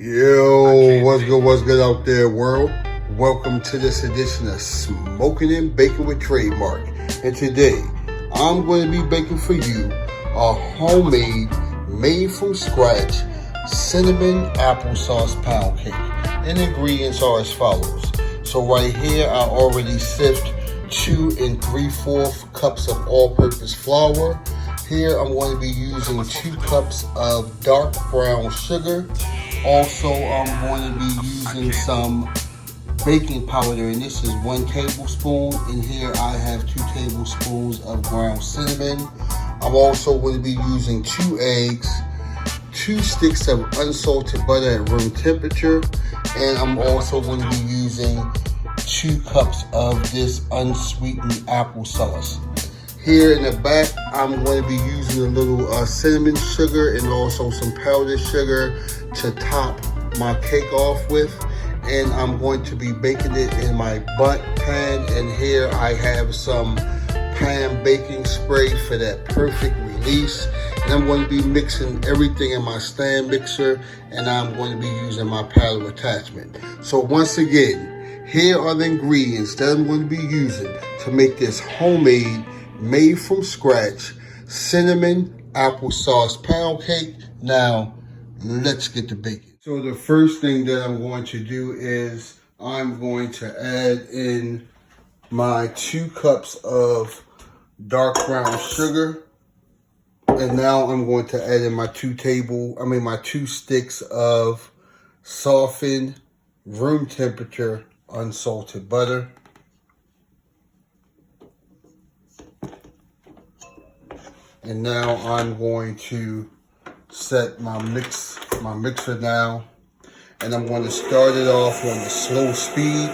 Yo, what's good out there, world? Welcome to this edition of Smoking and Baking with Trademark. And today, I'm going to be baking for you a homemade, made from scratch, cinnamon applesauce pound cake. And the ingredients are as follows. So right here, I already sift 2 3/4 cups of all-purpose flour. Here, I'm going to be using 2 cups of dark brown sugar. Also, I'm going to be using some baking powder, and this is 1 tablespoon. And here I have 2 tablespoons of ground cinnamon. I'm also going to be using 2 eggs, 2 sticks of unsalted butter at room temperature, and I'm also going to be using 2 cups of this unsweetened applesauce. Here in the back, I'm going to be using a little cinnamon sugar and also some powdered sugar to top my cake off with. And I'm going to be baking it in my bundt pan. And here I have some pan baking spray for that perfect release. And I'm going to be mixing everything in my stand mixer, and I'm going to be using my paddle attachment. So once again, here are the ingredients that I'm going to be using to make this homemade, made from scratch, cinnamon applesauce pound cake. Now, let's get to baking. So the first thing that I'm going to do is I'm going to add in my 2 cups of dark brown sugar. And now I'm going to add in my 2 sticks of softened room temperature unsalted butter. And now I'm going to set my mixer down, and I'm going to start it off on the slow speed,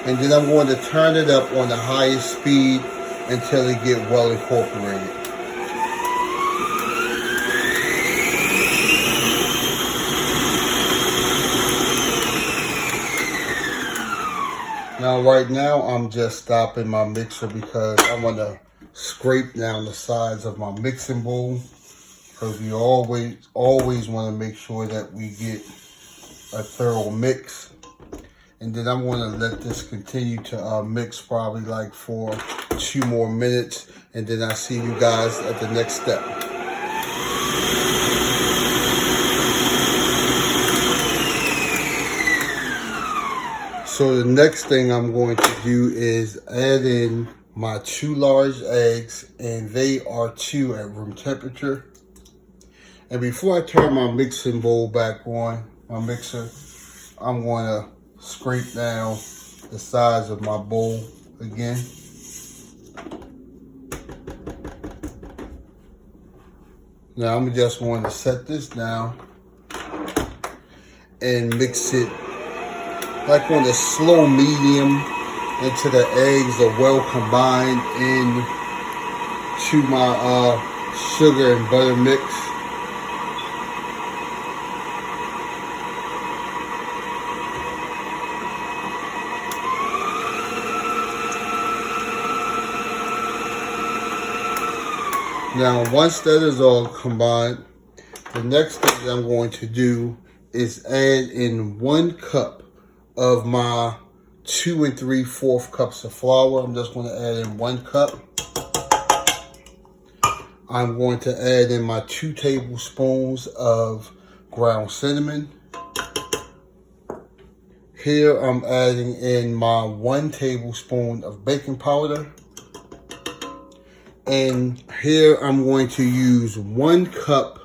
and then I'm going to turn it up on the highest speed until it get well incorporated. Now right now I'm just stopping my mixer because I want to scrape down the sides of my mixing bowl, because we always want to make sure that we get a thorough mix. And then I'm going to let this continue to mix probably like for 2 more minutes, and then I'll see you guys at the next step. So the next thing I'm going to do is add in my 2 large eggs, and they are 2 at room temperature. And before I turn my mixing bowl back on, my mixer, I'm going to scrape down the sides of my bowl again. Now I'm just going to set this down and mix it like on a slow medium until the eggs are well combined into my sugar and butter mix. Now once that is all combined, the next thing I'm going to do is add in 1 cup of my 2 3/4 cups of flour. I'm just going to add in 1 cup. I'm going to add in my 2 tablespoons of ground cinnamon. Here I'm adding in my 1 tablespoon of baking powder. And here I'm going to use 1 cup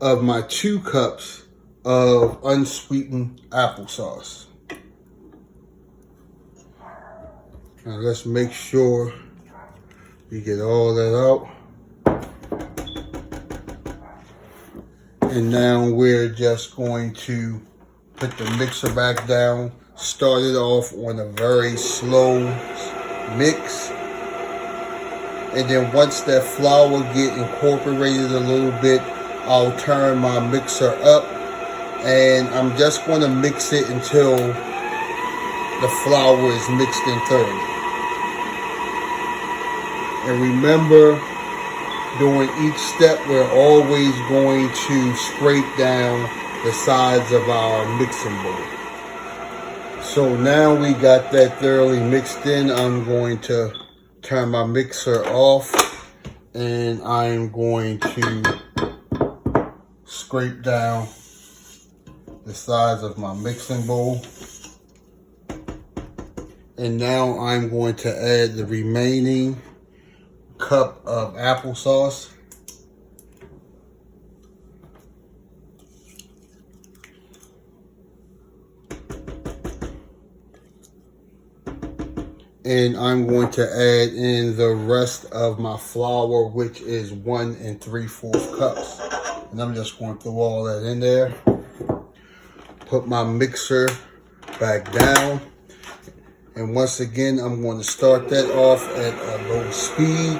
of my 2 cups of unsweetened applesauce. Now let's make sure we get all that out. And now we're just going to put the mixer back down, start it off on a very slow mix. And then once that flour get incorporated a little bit, I'll turn my mixer up, and I'm just going to mix it until the flour is mixed in thoroughly. And remember, During each step, we're always going to scrape down the sides of our mixing bowl. So now we got that thoroughly mixed in. I'm going to turn my mixer off and I'm going to scrape down the sides of my mixing bowl. And now I'm going to add the remaining cup of applesauce. And I'm going to add in the rest of my flour, which is 1 3/4 cups. And I'm just going to throw all that in there. Put my mixer back down. And once again, I'm going to start that off at a low speed.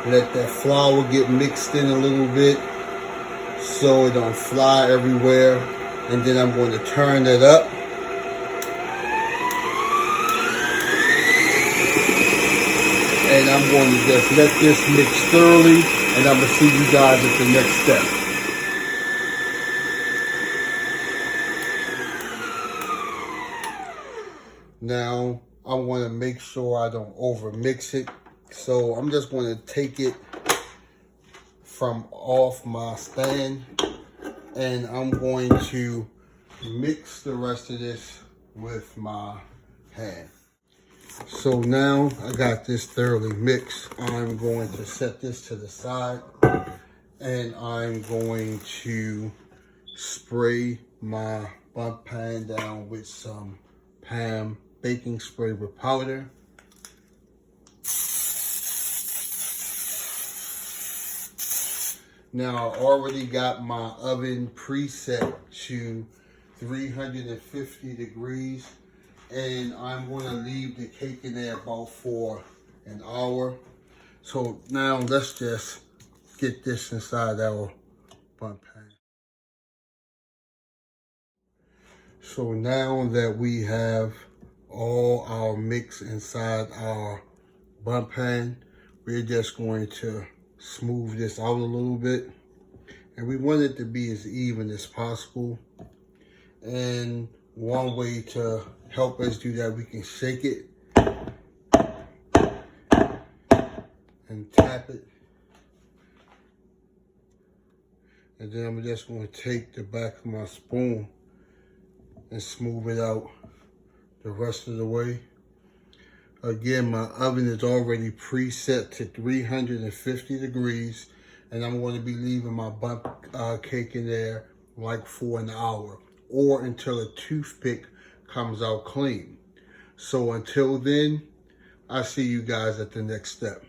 Let that flour get mixed in a little bit so it don't fly everywhere. And then I'm going to turn it up. And I'm going to just let this mix thoroughly, and I'm going to see you guys at the next step. Now, I want to make sure I don't over mix it. So I'm just going to take it from off my stand, and I'm going to mix the rest of this with my hand. So now I got this thoroughly mixed. I'm going to set this to the side, and I'm going to spray my bun pan down with some Pam baking spray with powder. Now I already got my oven preset to 350 degrees. And I'm going to leave the cake in there about for an hour. So now let's just get this inside our bun pan. So now that we have all our mix inside our bun pan, we're just going to smooth this out a little bit. And we want it to be as even as possible. And one way to help us do that, we can shake it and tap it. And then I'm just going to take the back of my spoon and smooth it out the rest of the way. Again, my oven is already preset to 350 degrees, and I'm going to be leaving my bun cake in there like for an hour, or until a toothpick comes out clean. So until then, I'll see you guys at the next step.